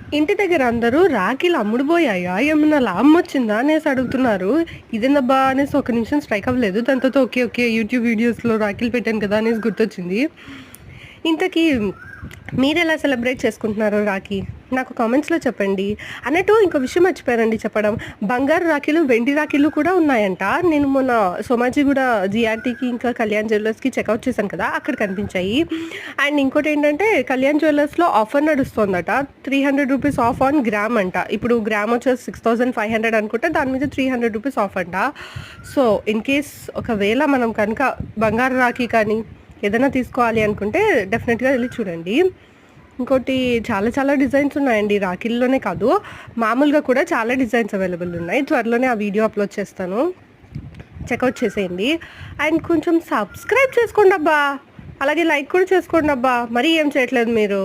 ఇంటి దగ్గర అందరూ రాఖీలు అమ్ముడుపోయాయా? ఏమన్నా లాభం వచ్చిందా అనేసి అడుగుతున్నారు. ఇదేందబ్బా అనేసి ఒక నిమిషం స్ట్రైక్ అవ్వలేదు. దాని తర్వాత ఓకే. ఓకే. యూట్యూబ్ వీడియోస్‌లో రాఖీలు పెట్టాను కదా! అనేసి గుర్తొచ్చింది. ఇంతకీ మీరెలా సెలబ్రేట్ చేసుకుంటున్నారు రాఖీ? నాకు కామెంట్స్‌లో చెప్పండి. అన్నట్టు ఇంకో విషయం మర్చిపోయానండి చెప్పడం. బంగారు రాఖీలు, వెండి రాఖీలు కూడా ఉన్నాయంట. నేను మొన్న సోమాజిగూడ జీఆర్టీకి ఇంకా కళ్యాణ్ జ్యువెల్లర్స్‌కి చెకౌట్ చేశాను కదా! అక్కడ కనిపించాయి. అండ్ ఇంకోటేంటంటే కళ్యాణ్ జ్యువెల్లర్స్‌లో ఆఫర్ నడుస్తోందట. రూ. 300 ఆఫ్ ఆన్ గ్రామ్ అంట. ఇప్పుడు గ్రామ్ వచ్చేసి 6500 అనుకుంటే దాని మీద రూ. 300 ఆఫ్ అంట. సో, ఇన్ కేస్ ఒకవేళ మనం కనుక బంగారు రాఖీ కానీ ఏదైనా తీసుకోవాలి అనుకుంటే డెఫినెట్‌గా ఎళ్లి చూడండి. ఇంకోటి చాలా చాలా డిజైన్స్ ఉన్నాయండి. రాఖీల్లోనే కాదు, మామూలుగా కూడా చాలా డిజైన్స్ అవైలబుల్ ఉన్నాయి. త్వరలోనే ఆ వీడియో అప్‌లోడ్ చేస్తాను. చెకౌట్ చేసేయండి. అండ్ కొంచెం సబ్స్క్రైబ్ చేసుకోండబ్బా! అలాగే లైక్ కూడా చేసుకోండబ్బా! మరీ ఏం చేయట్లేదు మీరు.